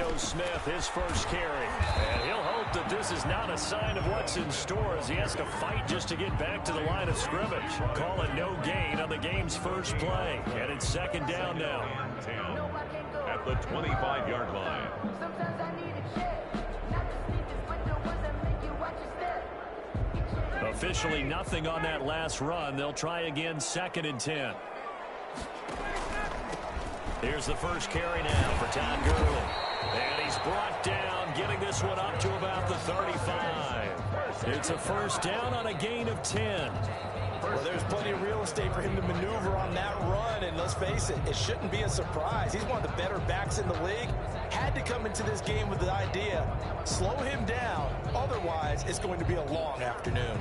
Ito Smith, his first carry. And he'll hope that this is not a sign of what's in store as he has to fight just to get back to the line of scrimmage. Call it no gain on the game's first play. And it's second down now. At the 25-yard line. Officially nothing on that last run. They'll try again, second and 10. Here's the first carry now for Todd Gurley. And he's brought down, getting this one up to about the 35. It's a first down on a gain of 10. Well, there's plenty of real estate for him to maneuver on that run, and let's face it, it shouldn't be a surprise. He's one of the better backs in the league. Had to come into this game with the idea, slow him down, otherwise it's going to be a long afternoon.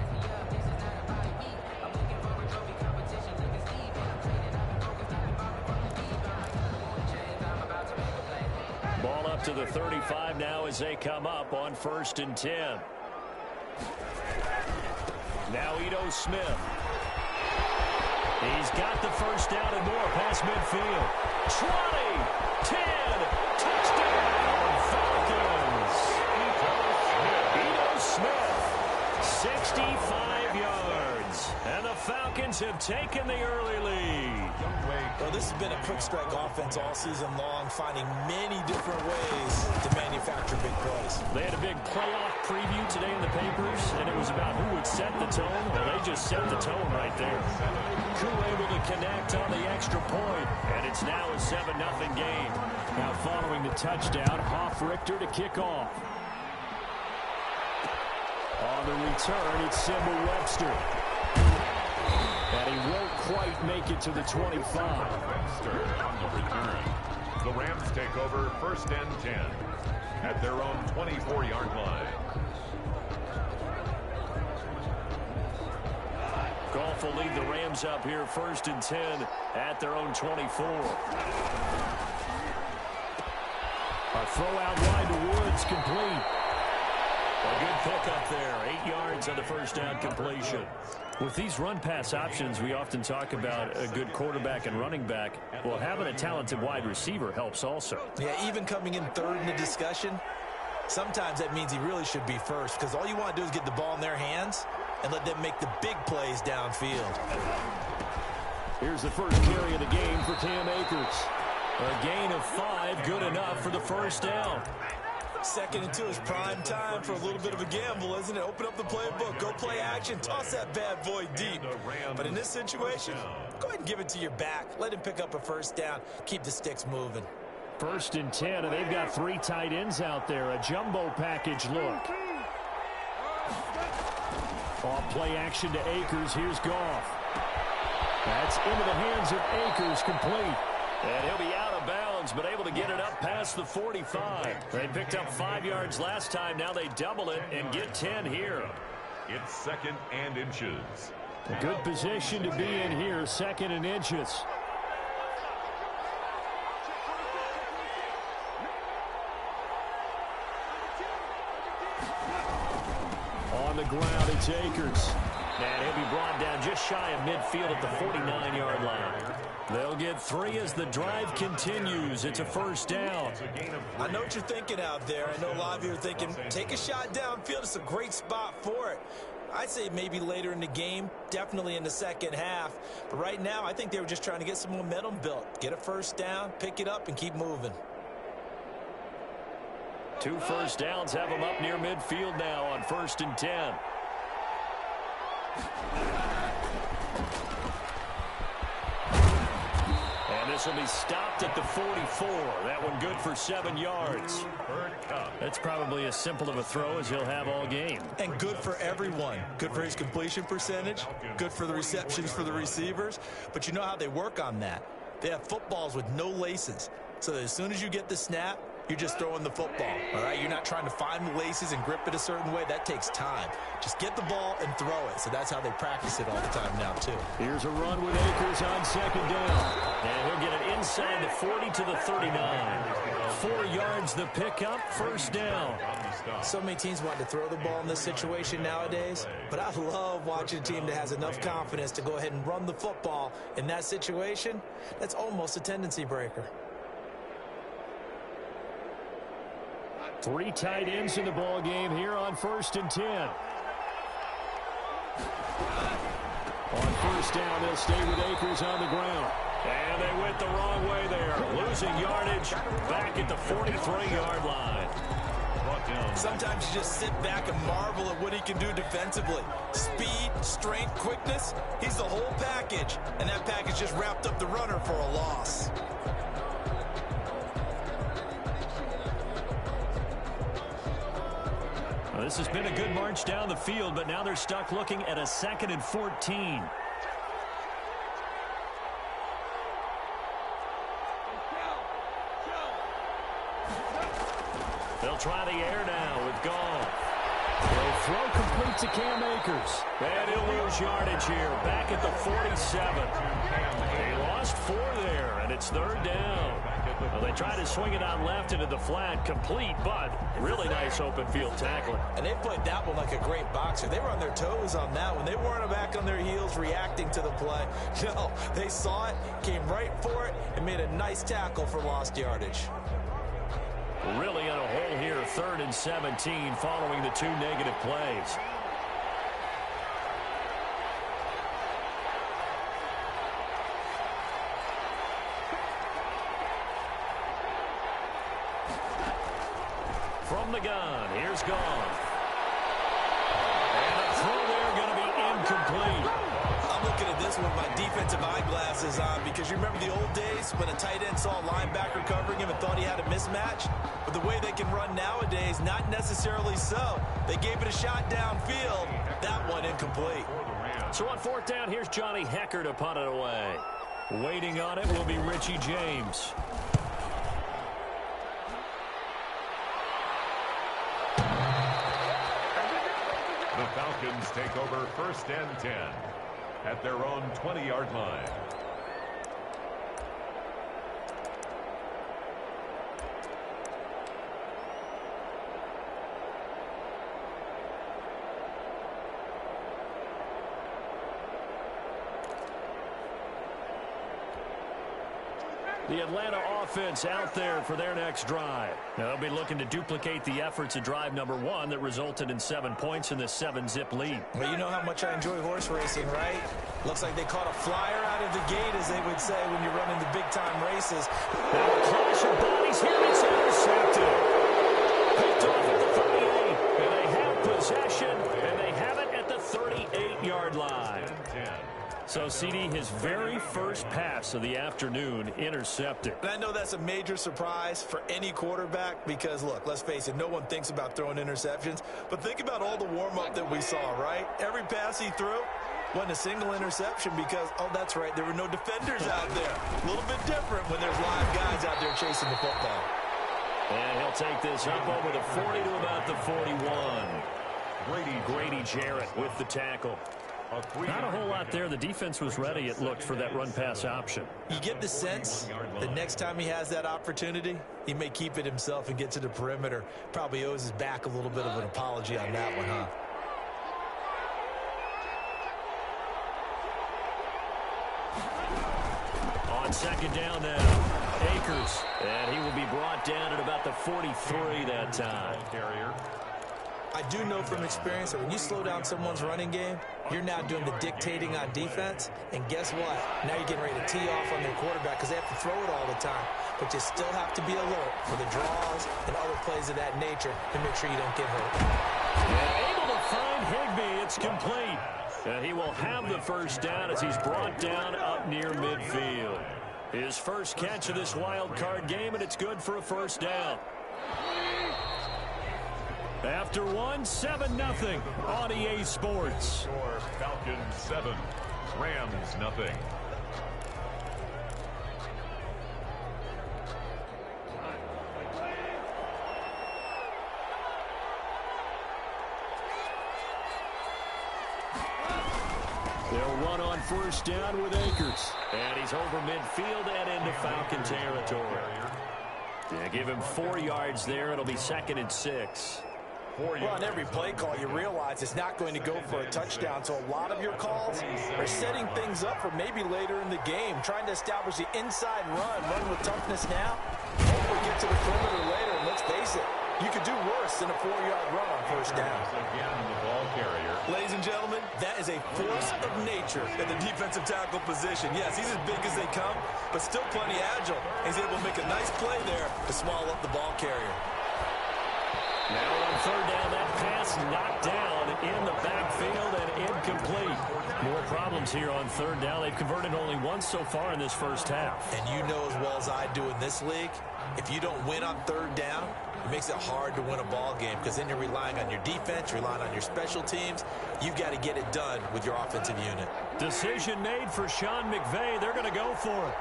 Ball up to the 35 now as they come up on first and 10. Now Ito Smith. He's got the first down and more past midfield. 20, 10, touchdown, Falcons. Ito Smith, 65 yards. And the Falcons have taken the early lead. Well, this has been a quick strike offense all season long, finding many different ways to manufacture big plays. They had a big playoff preview today in the papers, and it was about who would set the tone. Well, they just set the tone right there. Koo able to connect on the extra point, and it's now a 7-0 game. Now following the touchdown, Hoff-Richter to kick off. On the return, it's Symbol Webster. And he won't quite make it to the 25. Webster on the return. The Rams take over first and 10 at their own 24-yard line. Goff will lead the Rams up here first and 10 at their own 24. A throw out wide to Woods, complete. A good pickup there, 8 yards on the first down completion. With these run-pass options, we often talk about a good quarterback and running back. Well, having a talented wide receiver helps also. Yeah, even coming in third in the discussion, sometimes that means he really should be first, because all you want to do is get the ball in their hands and let them make the big plays downfield. Here's the first carry of the game for Cam Akers. A gain of 5, good enough for the first down. Second and 2 is prime time for a little bit of a gamble, isn't it? Open up the playbook, go play action, toss that bad boy deep. But in this situation, go ahead and give it to your back. Let him pick up a first down, keep the sticks moving. First and 10, and they've got 3 tight ends out there. A jumbo package look. Off play action to Akers. Here's Goff. That's into the hands of Akers, complete. And he'll be out of bounds, but able to get it up past the 45. They picked up 5 yards last time. Now they double it and get 10 here. It's second and inches. A good position to be in here, second and inches. On the ground, it's Akers. And he'll be brought down just shy of midfield at the 49-yard line. They'll get 3 as the drive continues. It's a first down. I know what you're thinking out there. I know a lot of you are thinking, take a shot downfield. It's a great spot for it. I'd say maybe later in the game, definitely in the second half. But right now, I think they were just trying to get some momentum built. Get a first down, pick it up, and keep moving. 2 first downs have them up near midfield now on first and 10. And this will be stopped at the 44. That one good for 7 yards. That's probably as simple of a throw as he'll have all game. And good for everyone. Good for his completion percentage. Good for the receptions for the receivers. But you know how they work on that. They have footballs with no laces. So that as soon as you get the snap, you're just throwing the football, all right? You're not trying to find the laces and grip it a certain way. That takes time. Just get the ball and throw it. So that's how they practice it all the time now, too. Here's a run with Akers on second down. And he'll get it inside the 40 to the 39. 4 yards the pickup, first down. So many teams want to throw the ball in this situation nowadays, but I love watching a team that has enough confidence to go ahead and run the football in that situation. That's almost a tendency breaker. Three tight ends in the ball game here on 1st and 10. On 1st down, they'll stay with Akers on the ground. And they went the wrong way there. Losing yardage back at the 43-yard line. Sometimes you just sit back and marvel at what he can do defensively. Speed, strength, quickness. He's the whole package. And that package just wrapped up the runner for a loss. Well, this has been a good march down the field, but now they're stuck looking at a 2nd and 14. They'll try the air now with Gall. They'll throw complete to Cam Akers. And he'll lose yardage here, back at the 47. They lost 4 there, and it's 3rd down. Well, they try to swing it out left into the flat, complete, but really nice open field tackling. And they played that one like a great boxer. They were on their toes on that one. They weren't back on their heels reacting to the play. No, they saw it, came right for it, and made a nice tackle for lost yardage. Really in a hole here, 3rd and 17 following the 2 negative plays. From the gun, here's Gone. And a throw there going to be incomplete. I'm looking at this with my defensive eyeglasses on because you remember the old days when a tight end saw a linebacker covering him and thought he had a mismatch? But the way they can run nowadays, not necessarily so. They gave it a shot downfield. That one incomplete. So on 4th down, here's Johnny Hecker to punt it away. Waiting on it will be Richie James. The Falcons take over 1st and 10 at their own 20-yard line. The Atlanta offense out there for their next drive. Now, they'll be looking to duplicate the efforts of drive number 1 that resulted in 7 points in this 7-zip lead. Well, you know how much I enjoy horse racing, right? Looks like they caught a flyer out of the gate, as they would say when you're running the big-time races. Now a clash of bodies here. It's intercepted. Picked off at the 38. And they have possession, and they have it at the 38-yard line. So, CD, his very first pass of the afternoon intercepted. And I know that's a major surprise for any quarterback because, look, let's face it, no one thinks about throwing interceptions. But think about all the warm-up that we saw, right? Every pass he threw wasn't a single interception because, oh, that's right, there were no defenders out there. A little bit different when there's live guys out there chasing the football. And he'll take this up over the 40 to about the 41. Grady Jarrett with the tackle. Not a whole lot there. The defense was ready, it looked, for that run-pass option. You get the sense that next time he has that opportunity, he may keep it himself and get to the perimeter. Probably owes his back a little bit of an apology on that one, huh? On 2nd down now, Akers. And he will be brought down at about the 43 that time. I do know from experience that when you slow down someone's running game, you're now doing the dictating on defense. And guess what? Now you're getting ready to tee off on their quarterback because they have to throw it all the time. But you still have to be alert for the draws and other plays of that nature to make sure you don't get hurt. And able to find Higbee. It's complete. And he will have the first down as he's brought down up near midfield. His first catch of this wild card game, and it's good for a first down. After 7-0 on EA Sports. Falcons 7, Rams nothing. They'll run on first down with Akers. And he's over midfield and into Falcon territory. Yeah, give him 4 yards there. It'll be 2nd and 6. Well, on every play call, you realize it's not going to go for a touchdown. So a lot of your calls are setting things up for maybe later in the game, trying to establish the inside run with toughness now. Hopefully get to the perimeter later, and let's face it, You could do worse than a 4-yard run on first down. Again, the ball carrier. Ladies and gentlemen, that is a force of nature in the defensive tackle position. Yes, he's as big as they come, but still plenty agile. He's able to make a nice play there to swallow up the ball carrier. Now on third down, that pass knocked down in the backfield and incomplete. More problems here on third down. They've converted only once so far in this first half. And you know as well as I do in this league, if you don't win on third down, it makes it hard to win a ball game because then you're relying on your defense, you're relying on your special teams. You've got to get it done with your offensive unit. Decision made for Sean McVay. They're going to go for it.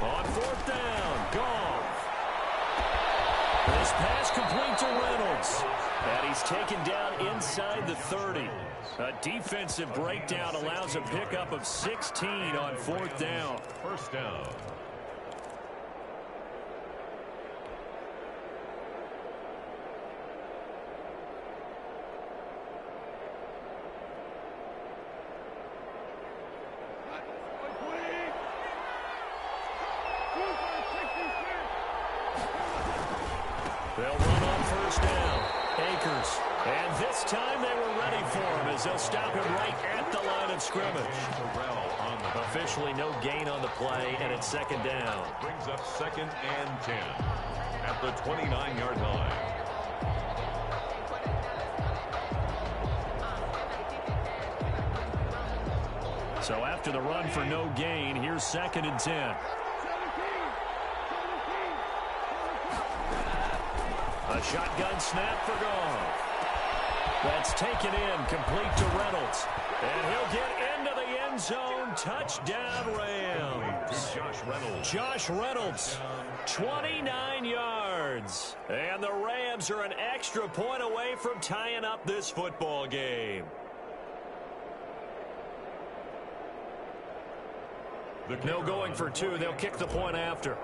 On fourth down, Goff. This pass complete to Reynolds. And he's taken down inside the 30. A defensive breakdown allows a pickup of 16 on fourth down. First down. They'll run on first down. Akers. And this time they were ready for him as they'll stop him right at the line of scrimmage. Officially no gain on the play, and it's second down. Brings up 2nd and 10 at the 29-yard line. So after the run for no gain, here's 2nd and 10. A shotgun snap for Goff. That's taken in, complete to Reynolds. And he'll get into the end zone. Touchdown, Rams. Josh Reynolds, 29 yards. And the Rams are an extra point away from tying up this football game. No going for two. They'll kick the point after.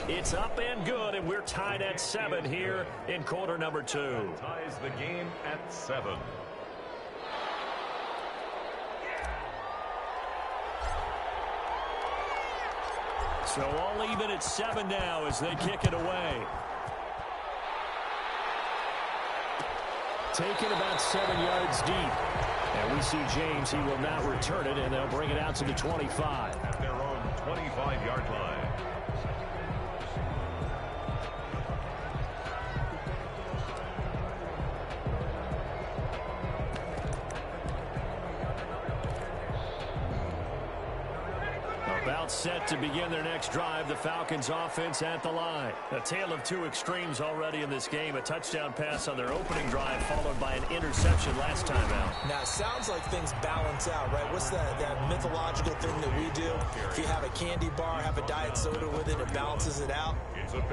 It's up and good, and we're tied at 7 here in quarter number 2. Ties the game at 7. So all even at 7 now as they kick it away. Taken about 7 yards deep. And we see James, he will not return it, and they'll bring it out to the 25. At their own 25-yard line. About set to begin their next drive. The Falcons offense at the line. A tale of two extremes already in this game. A touchdown pass on their opening drive followed by an interception last time out. Now, it sounds like things balance out, right? What's that mythological thing that we do? If you have a candy bar, have a diet soda with it, it balances it out.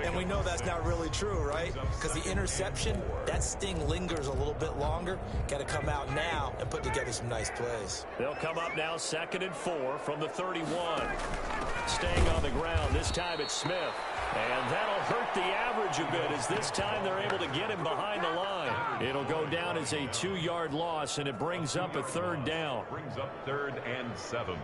And we know that's not really true, right? Because the interception, that sting lingers a little bit longer. Got to come out now and put together some nice plays. They'll come up now 2nd and 4 from the 31. Staying on the ground, this time it's Smith. And that'll hurt the average a bit as this time they're able to get him behind the line. It'll go down as a 2-yard loss, and it brings up a 3rd down. Brings up 3rd and 7.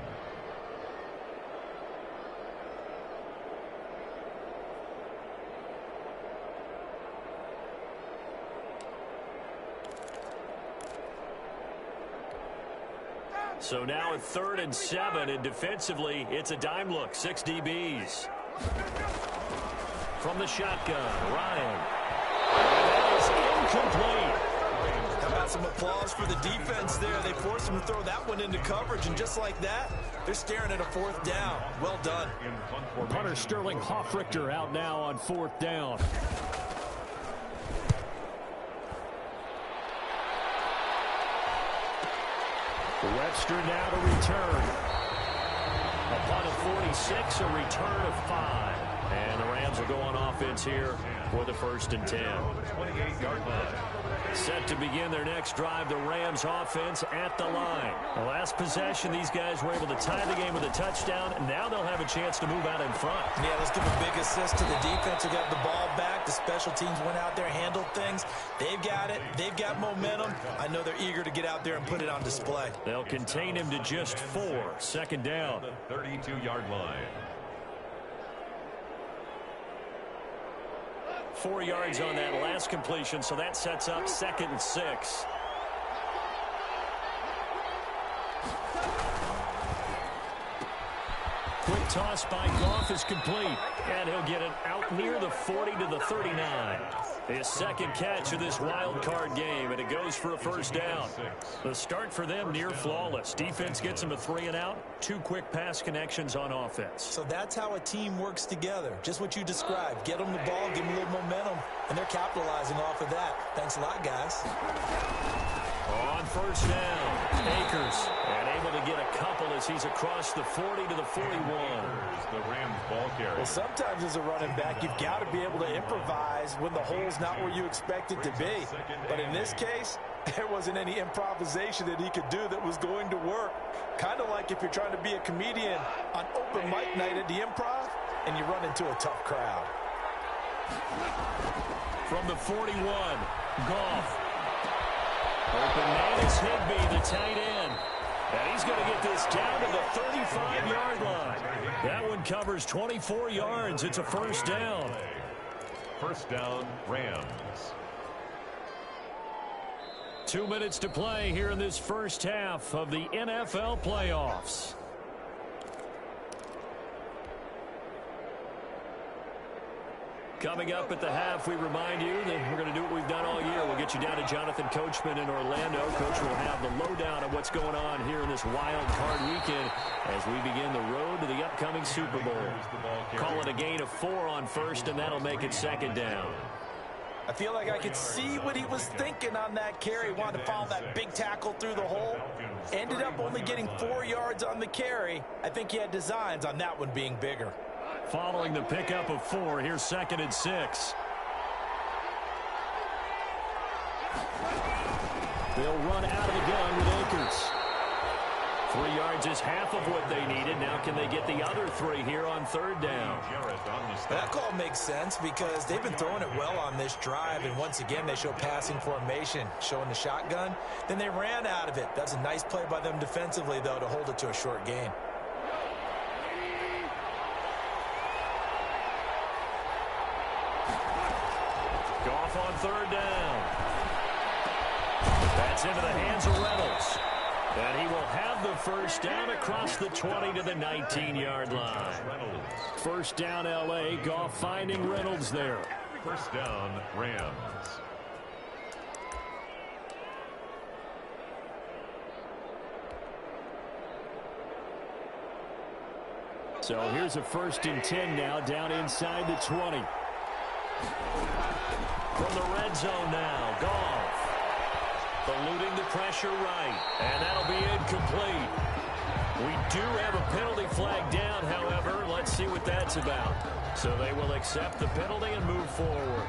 So now at 3rd and 7, and defensively, it's a dime look. 6 DBs. From the shotgun, Ryan. And that is incomplete. How about some applause for the defense there? They forced him to throw that one into coverage, and just like that, they're staring at a 4th down. Well done. Punter Sterling Hoffrichter out now on 4th down. Webster now to return. Upon a 46, a return of 5. And the Rams will go on offense here for the 1st and 10. 28-yard line. Set to begin their next drive, the Rams offense at the line. The last possession, these guys were able to tie the game with a touchdown, and now they'll have a chance to move out in front. Yeah, let's give a big assist to the defense who got the ball back. The special teams went out there, handled things. They've got it. They've got momentum. I know they're eager to get out there and put it on display. They'll contain him to just 4. Second down. The 32-yard line. 4 yards on that last completion, so that sets up 2nd and 6. Quick toss by Goff is complete, and he'll get it out near the 40 to the 39. His second catch of this wild card game, and it goes for a first down. The start for them near flawless. Defense gets them a 3 and out. 2 quick pass connections on offense. So that's how a team works together. Just what you described. Get them the ball, give them a little momentum, and they're capitalizing off of that. Thanks a lot, guys. On first down, Akers, and able to get a couple as he's across the 40 to the 41. The Rams ball carrier. Well, sometimes as a running back, you've got to be able to improvise when the hole's not where you expect it to be. But in this case, there wasn't any improvisation that he could do that was going to work. Kind of like if you're trying to be a comedian on open mic night at the Improv and you run into a tough crowd. From the 41, Goff. Open man is Higbee, the tight end. And he's going to get this down to the 35-yard line. That one covers 24 yards. It's a first down. First down, Rams. 2 minutes to play here in this first half of the NFL playoffs. Coming up at the half, we remind you that we're going to do what we've done all year. We'll get you down to Jonathan Coachman in Orlando. Coach will have the lowdown of what's going on here in this wild card weekend as we begin the road to the upcoming Super Bowl. Call it a gain of 4 on first, and that'll make it second down. I feel like I could see what he was thinking on that carry. Wanted to follow that big tackle through the hole. Ended up only getting 4 yards on the carry. I think he had designs on that one being bigger. Following the pickup of 4, here's 2nd and 6. They'll run out of the gun with Akers. 3 yards is half of what they needed. Now can they get the other 3 here on third down? That call makes sense because they've been throwing it well on this drive, and once again they show passing formation, showing the shotgun. Then they ran out of it. That's a nice play by them defensively, though, to hold it to a short gain. Goff on third down. That's into the hands of Reynolds. And he will have the first down across the 20 to the 19-yard line. First down, L.A. Goff finding Reynolds there. First down, Rams. So here's a 1st and 10 now, down inside the 20. From the red zone now, Goff. Eluding the pressure right, and that'll be incomplete. We do have a penalty flag down, however. Let's see what that's about. So they will accept the penalty and move forward.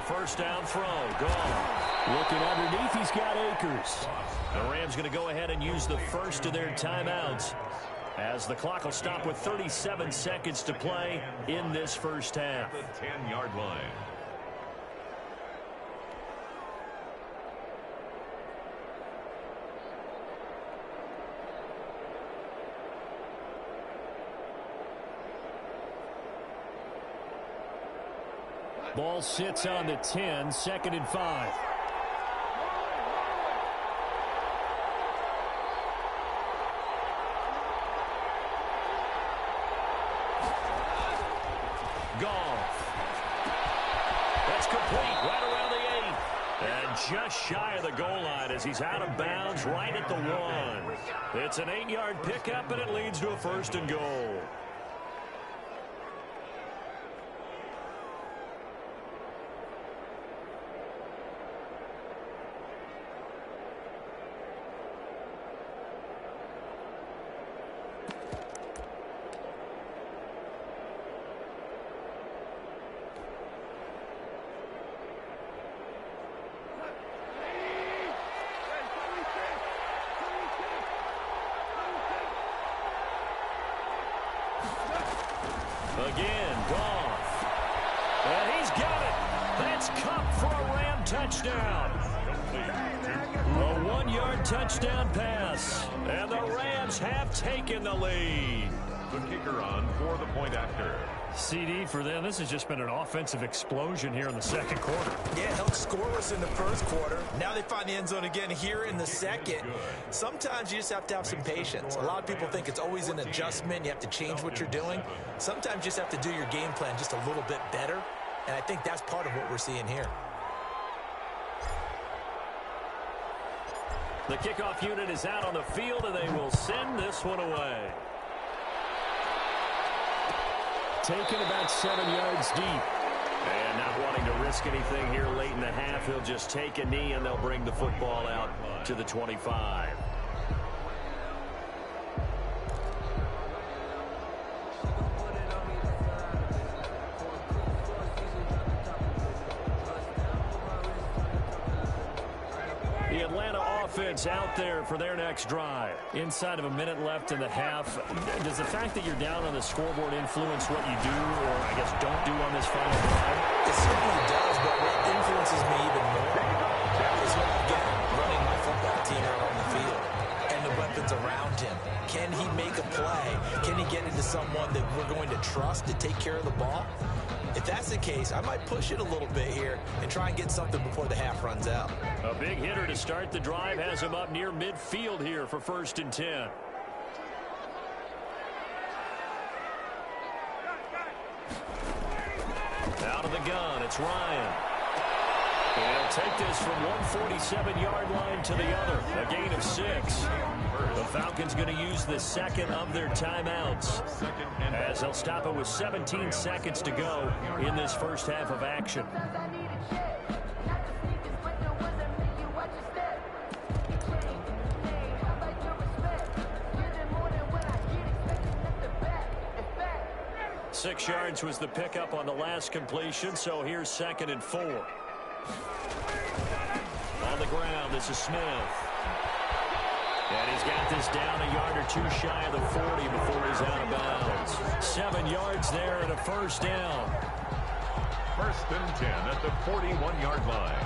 First down throw. Goff. Looking underneath, he's got Akers. The Rams going to go ahead and use the first of their timeouts as the clock will stop with 37 seconds to play in this first half. The 10-yard line. Ball sits on the 10, 2nd and 5. Goff. That's complete right around the 8. And just shy of the goal line as he's out of bounds right at the 1. It's an 8-yard pickup, and it leads to a 1st and goal. Again, Goff. And he's got it. That's Cup for a Ram touchdown. A 1-yard touchdown pass. And the Rams have taken the lead. The kicker on for the point after. CD for them. This has just been an offensive explosion here in the second quarter. Yeah, held scoreless in the first quarter. Now they find the end zone again here in the second. Sometimes you just have to have some patience. A lot of people think it's always an adjustment. You have to change what you're doing. Sometimes you just have to do your game plan just a little bit better. And I think that's part of what we're seeing here. The kickoff unit is out on the field, and they will send this one away. Taken about 7 yards deep. And not wanting to risk anything here late in the half, he'll just take a knee, and they'll bring the football out to the 25. The Atlanta offense out there for their next drive. Inside of a minute left in the half. Does the fact that you're down on the scoreboard influence what you do, or I guess don't do on this final drive? It certainly does, but what influences me even more is when I get running my football team out on the field and the weapons around him. Can he make a play? Can he get into someone that we're going to trust to take care of the ball? If that's the case, I might push it a little bit here and try and get something before the half runs out. A big hitter to start the drive has him up near midfield here for 1st and 10. Out of the gun, it's Ryan. He'll take this from 147-yard line to the other. A gain of 6. The Falcons going to use the second of their timeouts, as they'll stop it with 17 seconds to go in this first half of action. Six yards was the pickup on the last completion, so here's 2nd and 4. On the ground, this is Smith. And he's got this down a yard or two shy of the 40 before he's out of bounds. 7 yards there and a first down. 1st and 10 at the 41-yard line.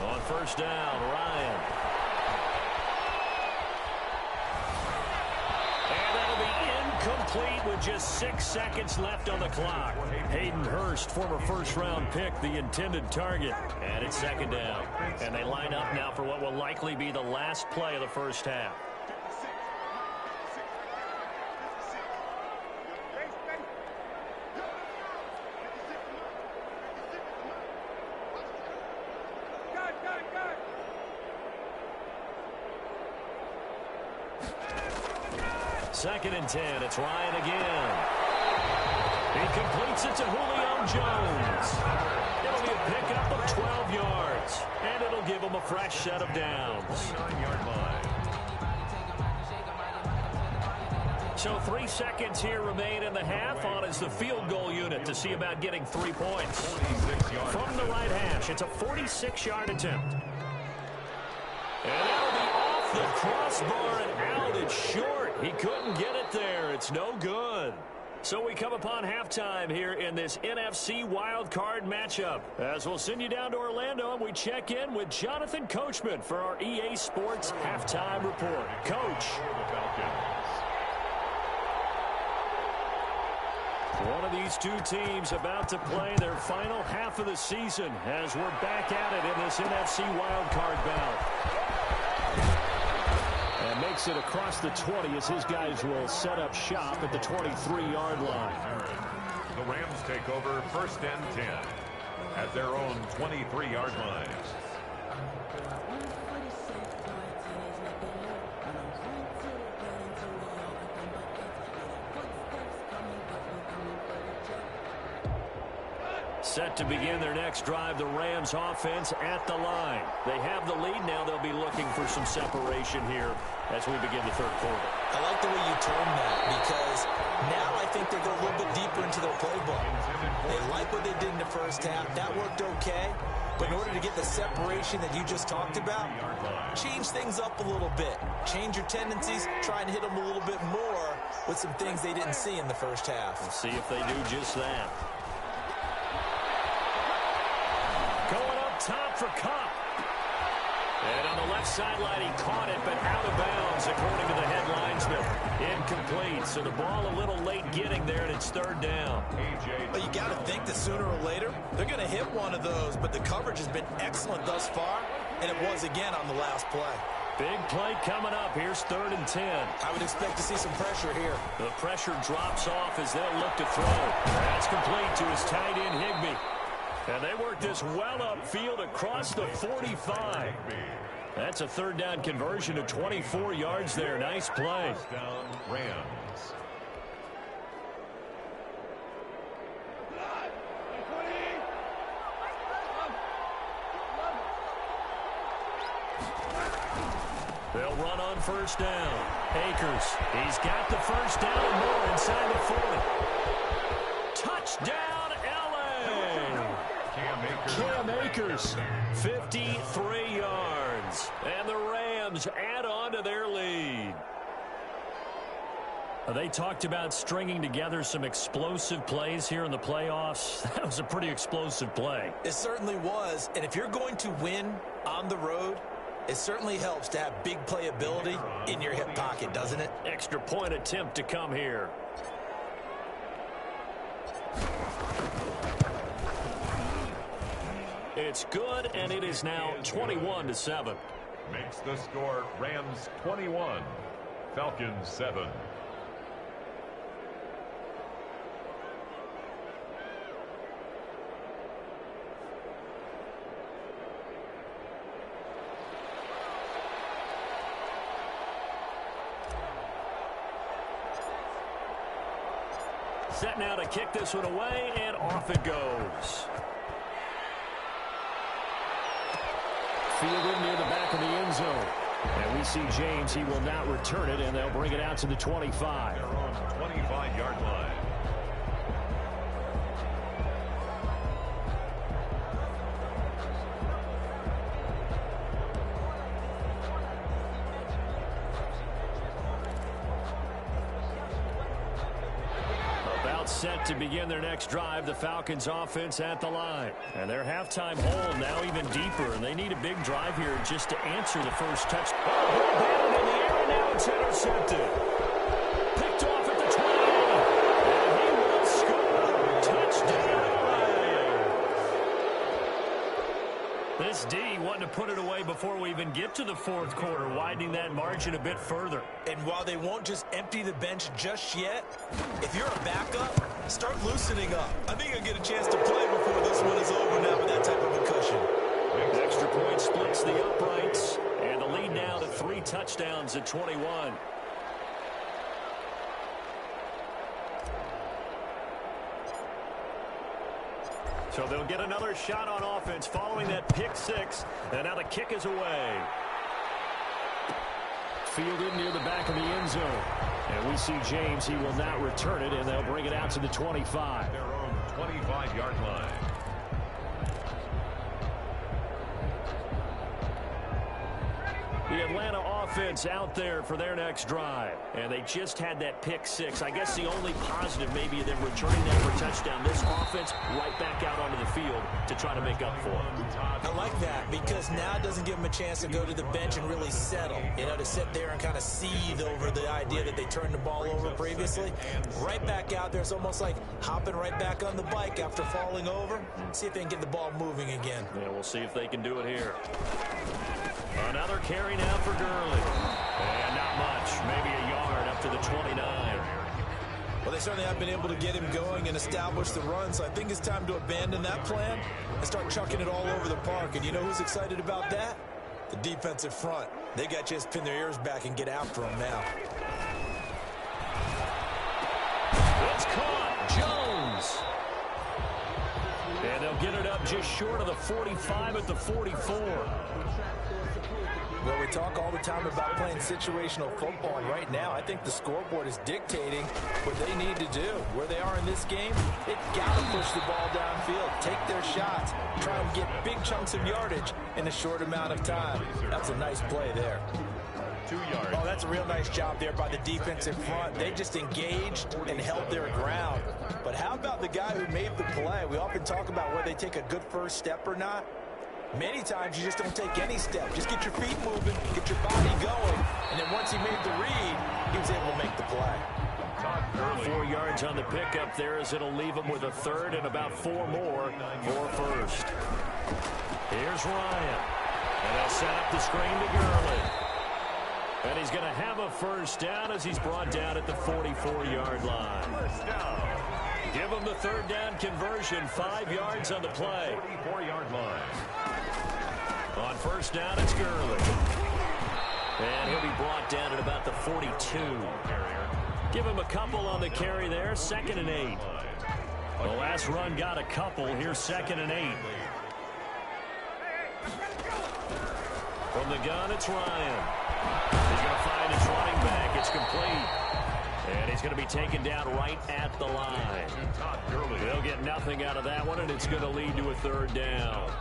On first down, Ryan. And that'll be incomplete with just 6 seconds left on the clock. Hayden Hurst, former first-round pick, the intended target. And it's 2nd down. And they line up now for what will likely be the last play of the first half. Second and 10. It's Ryan again. He completes it to Julio Jones. It'll be a pickup of 12 yards. And it'll give him a fresh set of downs. 9-yard line. So 3 seconds here remain in the half. On is the field goal unit to see about getting 3 points. From the right hash, it's a 46-yard attempt. And that'll be off the crossbar and out. It's short. He couldn't get it there. It's no good. So we come upon halftime here in this NFC wildcard matchup. As we'll send you down to Orlando, and we check in with Jonathan Coachman for our EA Sports Halftime Report. Coach. One of these two teams about to play their final half of the season as we're back at it in this NFC wildcard bout. And makes it across the 20 as his guys will set up shop at the 23-yard line. The Rams take over 1st and 10 at their own 23-yard line. Set to begin their next drive, the Rams offense at the line. They have the lead now. They'll be looking for some separation here as we begin the third quarter. I like the way you term that because now I think they go a little bit deeper into their playbook. They like what they did in the first half. That worked okay. But in order to get the separation that you just talked about, change things up a little bit. Change your tendencies. Try and hit them a little bit more with some things they didn't see in the first half. We'll see if they do just that. Going up top for Cup. And on the left sideline, he caught it, but out of bounds, according to the head linesman. Incomplete, so the ball a little late getting there, and it's third down. Well, you got to think that sooner or later, they're going to hit one of those, but the coverage has been excellent thus far, and it was again on the last play. Big play coming up. Here's 3rd and 10. I would expect to see some pressure here. The pressure drops off as they'll look to throw. That's complete to his tight end, Higbee. And they work this well upfield across the 45. That's a 3rd down conversion of 24 yards there. Nice play. Down Rams. They'll run on 1st down. Akers, he's got the 1st down and more inside the 40. Touchdown, L.A. Cam Akers, 53 yards. And the Rams add on to their lead. They talked about stringing together some explosive plays here in the playoffs. That was a pretty explosive play. It certainly was. And if you're going to win on the road, it certainly helps to have big playability in your hip pocket, doesn't it? Extra point attempt to come here. It's good, and it is now 21-7. Makes the score Rams 21, Falcons 7. Set now to kick this one away, and off it goes. Fielded near the back of the end zone. And we see James. He will not return it, and they'll bring it out to the 25. Their own 25-yard line. Set to begin their next drive, the Falcons offense at the line. And their halftime hold now even deeper, and they need a big drive here just to answer the first touch. Oh, down in the air, and now it's intercepted. Picked off at the 20. And he will score. Touchdown. This D wanting to put it away before we even get to the 4th quarter, widening that margin a bit further. And while they won't just empty the bench just yet, if you're a backup, start loosening up. I think you'll get a chance to play before this one is over now with that type of a cushion. Extra point splits the uprights, and the lead now to 3 touchdowns at 21. So they'll get another shot on offense following that pick 6, and now the kick is away. Fielded near the back of the end zone. And we see James. He will not return it, and they'll bring it out to the 25. Their own 25-yard line. The Atlanta offense out there for their next drive. And they just had that pick 6. I guess the only positive maybe of them returning that for touchdown. This offense right back out onto the field to try to make up for it. I like that because now it doesn't give them a chance to go to the bench and really settle. You know, to sit there and kind of seethe over the idea that they turned the ball over previously. Right back out there. It's almost like hopping right back on the bike after falling over. See if they can get the ball moving again. Yeah, we'll see if they can do it here. Another carry now for Gurley. And not much. Maybe a yard up to the 29. Well, they certainly have been able to get him going and establish the run, so I think it's time to abandon that plan and start chucking it all over the park. And you know who's excited about that? The defensive front. They got to just pin their ears back and get after him now. It's caught. Jones. And up just short of the 45 at the 44. Well, we talk all the time about playing situational football, and right now I think the scoreboard is dictating what they need to do. Where they are in this game, they've got to push the ball downfield, take their shots, try and get big chunks of yardage in a short amount of time. That's a nice play there. 2 yards. Oh, that's a real nice job there by the defensive front. They just engaged and held their ground. But how about the guy who made the play? We often talk about whether they take a good first step or not. Many times you just don't take any step. Just get your feet moving, get your body going, and then once he made the read, he was able to make the play. 4 yards on the pickup there as it'll leave him with a third and about 4 more for first. Here's Ryan. And they'll set up the screen to Gurley. And he's going to have a first down as he's brought down at the 44-yard line. First down. Give him the third down conversion, 5 yards on the play. 44-yard line. On first down, it's Gurley. And he'll be brought down at about the 42. Give him a couple on the carry there, 2nd and 8. The last run got a couple. Here's 2nd and 8. From the gun, it's Ryan. He's going to find his running back. It's complete. And he's going to be taken down right at the line. They'll get nothing out of that one, and it's going to lead to a third down.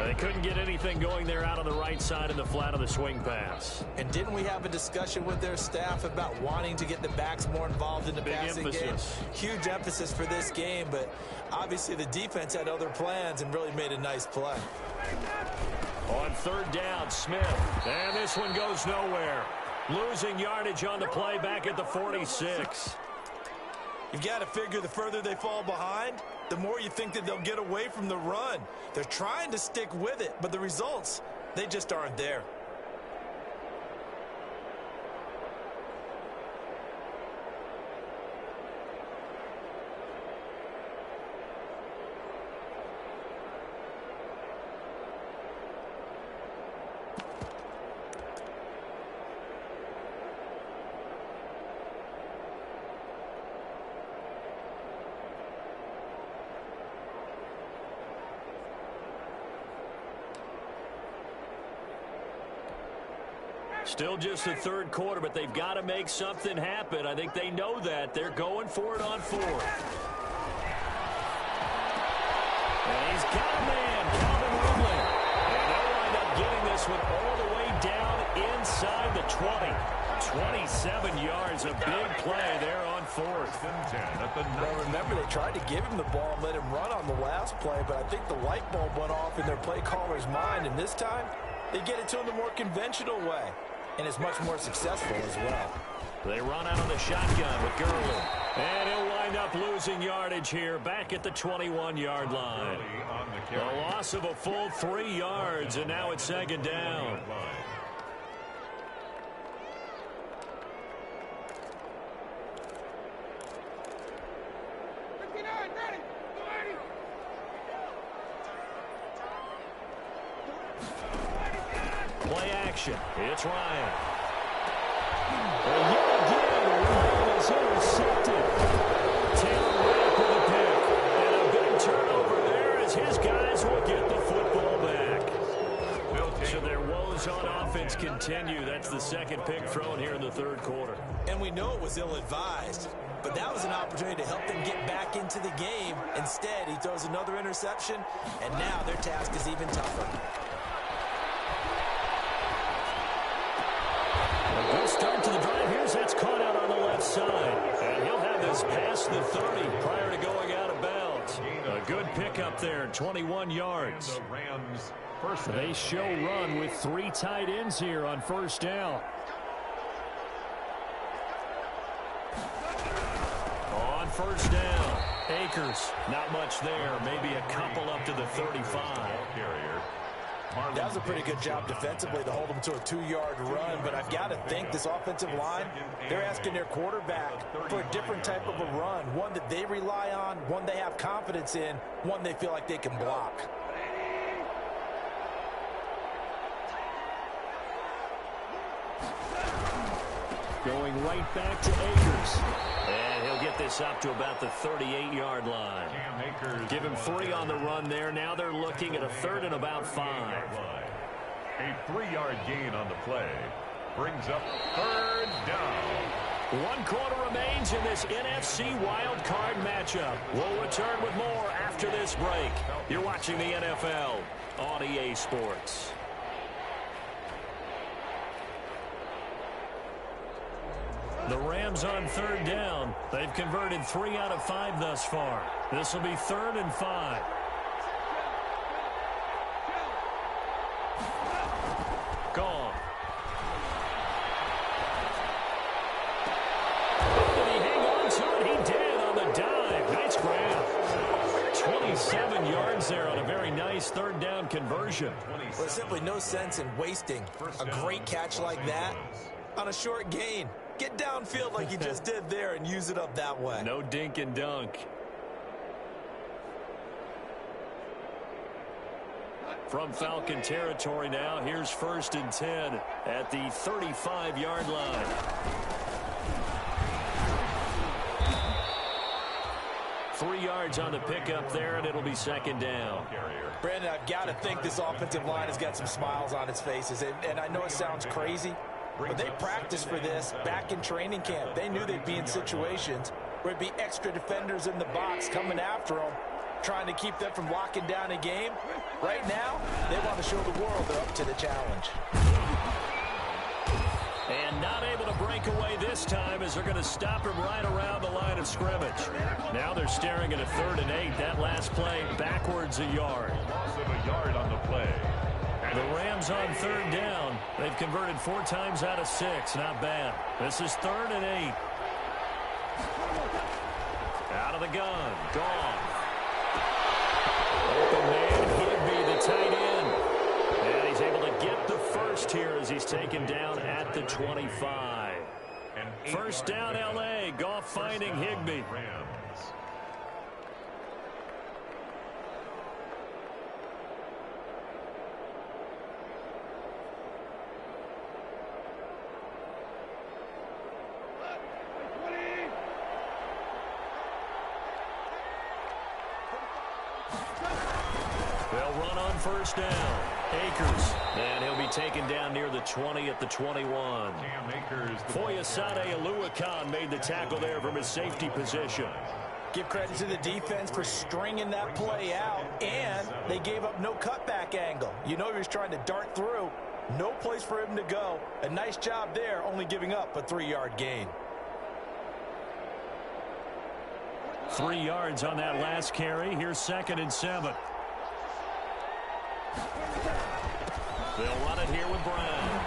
They couldn't get anything going there out on the right side in the flat of the swing pass. And didn't we have a discussion with their staff about wanting to get the backs more involved in the passing game? Huge emphasis for this game, but obviously the defense had other plans and really made a nice play. On third down, Smith. And this one goes nowhere. Losing yardage on the play back at the 46. You've got to figure the further they fall behind, the more you think that they'll get away from the run. They're trying to stick with it, but the results, they just aren't there. Still just the third quarter, but they've got to make something happen. I think they know that. They're going for it on 4th. And he's got a man, Calvin Ridley. And they'll wind up getting this one all the way down inside the 20. 27 yards, a big play there on 4th. Well, remember, they tried to give him the ball and let him run on the last play, but I think the light bulb went off in their play caller's mind, and this time they get it to him the more conventional way. And is much more successful as well. They run out of the shotgun with Gurley. And he'll wind up losing yardage here back at the 21-yard line. A loss of a full 3 yards, and now it's 2nd down. Play action. It's Ryan. And yet again, the ball is intercepted. Taylor Rapp with a pick. And a big turnover there as his guys will get the football back. So their woes on offense continue. That's the 2nd pick thrown here in the 3rd quarter. And we know it was ill-advised, but that was an opportunity to help them get back into the game. Instead, he throws another interception, and now their task is even tougher. A good start to the drive. Here's that's caught out on the left side. And he'll have this past the 30 prior to going out of bounds. A good pickup there, 21 yards. They show run with 3 tight ends here on first down. On first down, Akers, not much there. Maybe a couple up to the 35. That was a pretty good job defensively to hold them to a 2-yard run, but I've got to think this offensive line, they're asking their quarterback for a different type of a run, one that they rely on, one they have confidence in, one they feel like they can block. Going right back to Akers. And he'll get this up to about the 38-yard line. Give him 3 on the run there. Now they're looking at a 3rd and about 5. A 3-yard gain on the play brings up 3rd down. 1 quarter remains in this NFC Wild Card matchup. We'll return with more after this break. You're watching the NFL on EA Sports. The Rams on 3rd down. They've converted 3 out of 5 thus far. This will be 3rd and 5. Gone. Did he hang on to it? He did on the dive. Nice grab. 27 yards there on a very nice 3rd down conversion. Well, there's simply no sense in wasting a great catch like that on a short gain. Get downfield like you just did there and use it up that way. No dink and dunk. From Falcon territory now, here's 1st and 10 at the 35-yard line. Three yards on the pickup there, and it'll be 2nd down. Brandon, I've got to think this offensive line has got some smiles on its faces. And I know it sounds crazy, but they practiced for this back in training camp. They knew they'd be in situations where it'd be extra defenders in the box coming after them, trying to keep them from locking down a game. Right now, they want to show the world they're up to the challenge. And not able to break away this time as they're going to stop him right around the line of scrimmage. Now they're staring at a 3rd and 8. That last play backwards a yard. Loss of a yard on the play. The Rams on 3rd down. They've converted 4 times out of 6. Not bad. This is 3rd and 8. Out of the gun. Gone. Open man, Higby, the tight end. And he's able to get the first here as he's taken down at the 25. 1st down, L.A. Goff finding Higby. They'll run on 1st down. Akers. And he'll be taken down near the 20 at the 21. Foyesade Aluakan made the tackle there from his safety position. Give credit to the defense for stringing that play out, and they gave up no cutback angle. You know he was trying to dart through. No place for him to go. A nice job there, only giving up a 3-yard gain. 3 yards on that last carry. Here's 2nd and 7. They'll run it here with Brown.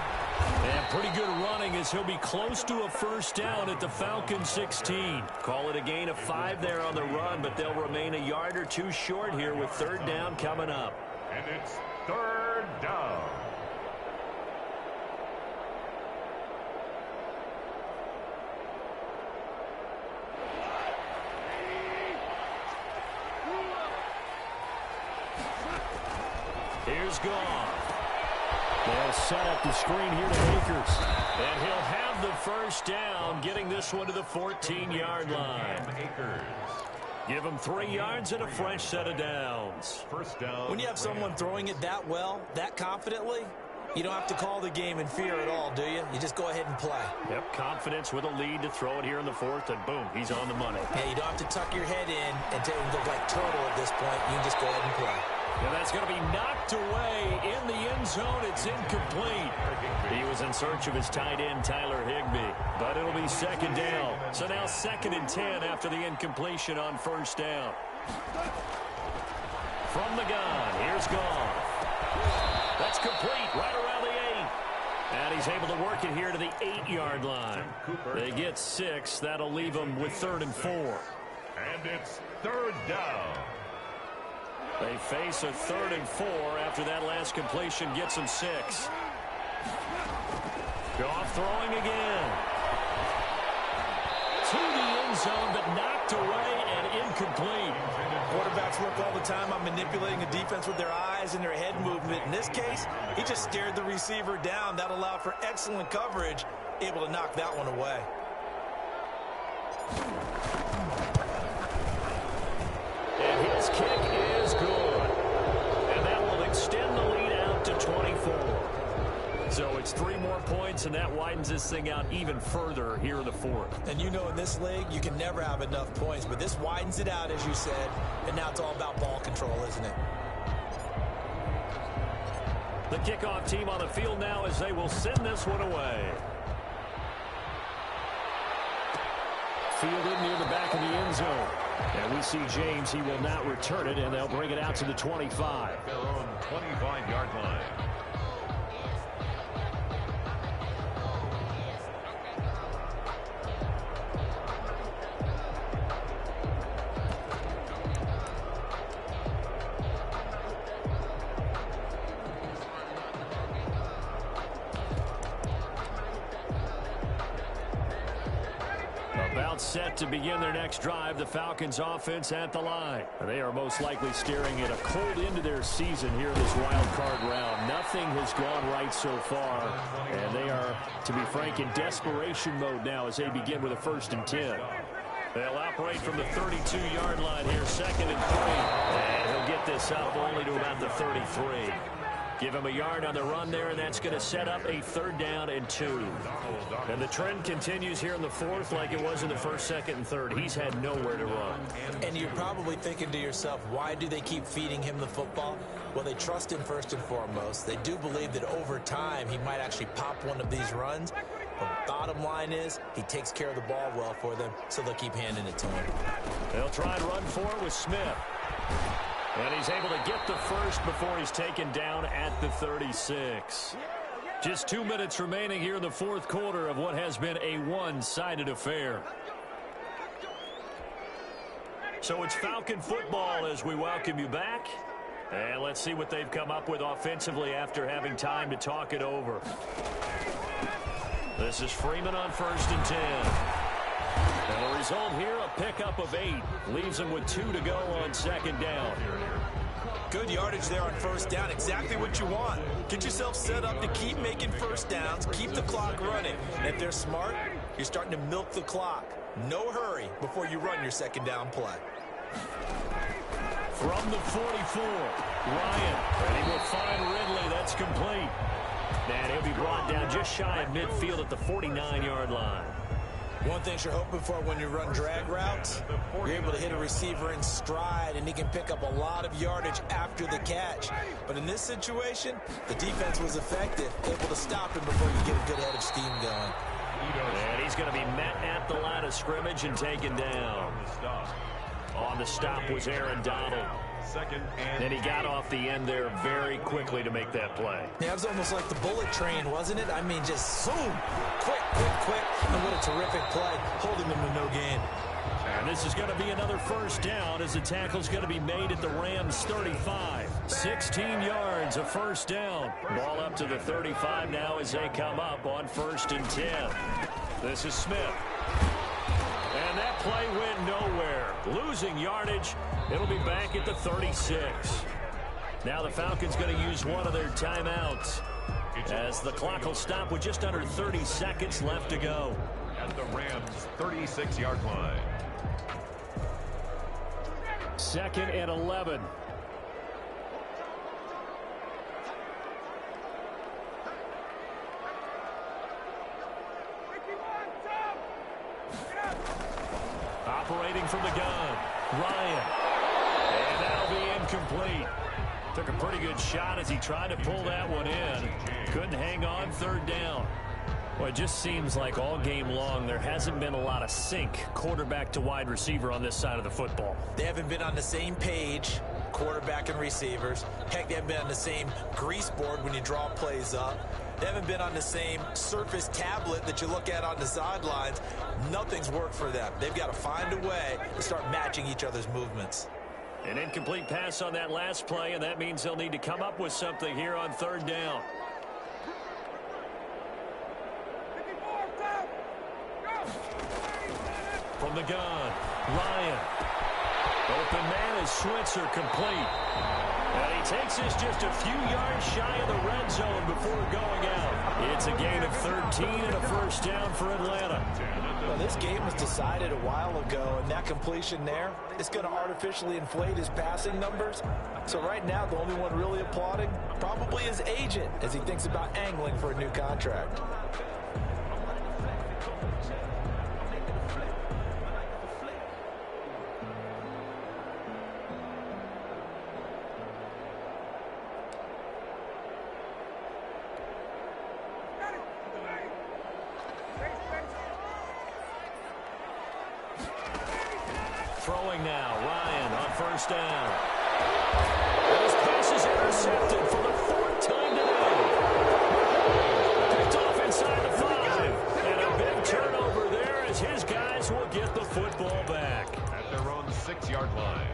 And pretty good running as he'll be close to a 1st down at the Falcon 16. Call it a gain of 5 there on the run, but they'll remain a yard or 2 short here with 3rd down coming up. And it's 3rd down. Here's Goff. They'll set up the screen here to Akers. And he'll have the 1st down, getting this one to the 14-yard line. Give him 3 yards and a fresh set of downs. 1st down. When you have someone throwing it that well, that confidently, you don't have to call the game in fear at all, do you? You just go ahead and play. Yep, confidence with a lead to throw it here in the 4th, and boom, he's on the money. Yeah, you don't have to tuck your head in and look like turtle at this point. You can just go ahead and play. And that's going to be knocked away in the end zone. It's incomplete. He was in search of his tight end, Tyler Higby. But it'll be 2nd down. So now 2nd and 10 after the incompletion on 1st down. From the gun, here's Goff. That's complete right around the 8. And he's able to work it here to the 8-yard line. They get 6. That'll leave them with 3rd and 4. And it's 3rd down. They face a 3rd and 4 after that last completion gets them 6. Goff throwing again. To the end zone, but knocked away and incomplete. Quarterback quarterbacks work all the time on manipulating a defense with their eyes and their head movement. In this case, he just stared the receiver down. That allowed for excellent coverage, able to knock that one away. And his kick is good. And that will extend the lead out to 24. So it's 3 more points, and that widens this thing out even further here in the fourth. And you know in this league, you can never have enough points, but this widens it out, as you said, and now it's all about ball control, isn't it? The kickoff team on the field now as they will send this one away. Fielded near the back of the end zone. And we see James, he will not return it, and they'll bring it out to the 25. Their own 25-yard line. About set to begin their next drive, the Falcons offense at the line. They are most likely staring at a cold end to their season here in this wild card round. Nothing has gone right so far, and they are, to be frank, in desperation mode now as they begin with a 1st and 10. They'll operate from the 32-yard line here, 2nd and 3. And he'll get this up only to about the 33. Give him a yard on the run there, and that's going to set up a 3rd down and 2. And the trend continues here in the fourth like it was in the 1st, 2nd, and 3rd. He's had nowhere to run. And you're probably thinking to yourself, why do they keep feeding him the football? Well, they trust him first and foremost. They do believe that over time he might actually pop one of these runs. But bottom line is he takes care of the ball well for them, so they'll keep handing it to him. They'll try and run 4 with Smith. And he's able to get the first before he's taken down at the 36. Just 2 minutes remaining here in the fourth quarter of what has been a one-sided affair. So it's Falcon football as we welcome you back. And let's see what they've come up with offensively after having time to talk it over. This is Freeman on 1st and 10. And the result here, a pickup of 8. Leaves him with 2 to go on 2nd down. Good yardage there on 1st down. Exactly what you want. Get yourself set up to keep making 1st downs. Keep the clock running. And if they're smart, you're starting to milk the clock. No hurry before you run your 2nd down play. From the 44, Ryan. And he will find Ridley. That's complete. And he'll be brought down just shy of midfield at the 49-yard line. One thing you're hoping for when you run drag routes, you're able to hit a receiver in stride, and he can pick up a lot of yardage after the catch. But in this situation, the defense was effective, able to stop him before you get a good head of steam going. And he's going to be met at the line of scrimmage and taken down. On the stop was Aaron Donald. And he got off the end there very quickly to make that play. Yeah, it was almost like the bullet train, wasn't it? I mean, just zoom, quick. And what a terrific play, holding him to no gain. And this is going to be another 1st down as the tackle's going to be made at the Rams 35. 16 yards, a 1st down. Ball up to the 35 now as they come up on 1st and 10. This is Smith. And that play went nowhere. Losing yardage. It'll be back at the 36. Now the Falcons going to use one of their timeouts as the clock will stop with just under 30 seconds left to go. At the Rams' 36-yard line. 2nd and 11. Operating from the gun, Ryan. And that'll be incomplete. Took a pretty good shot as he tried to pull that one in. Couldn't hang on 3rd down. Well, it just seems like all game long there hasn't been a lot of sync quarterback to wide receiver on this side of the football. They haven't been on the same page, quarterback and receivers. Heck, they haven't been on the same grease board when you draw plays up. They haven't been on the same surface tablet that you look at on the sidelines. Nothing's worked for them. They've got to find a way to start matching each other's movements. An incomplete pass on that last play, and that means they'll need to come up with something here on 3rd down. From the gun, Ryan. Open man is Switzer, complete. And he takes this just a few yards shy of the red zone before going out. It's a gain of 13 and a first down for Atlanta. Well, this game was decided a while ago, and that completion there is going to artificially inflate his passing numbers. So right now, the only one really applauding probably his agent as he thinks about angling for a new contract. Throwing now, Ryan on first down. His pass is intercepted for the fourth time today. Picked off inside the 5. And a big turnover there as his guys will get the football back. At their own 6-yard line.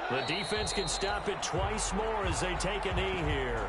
The defense can stop it twice more as they take a knee here.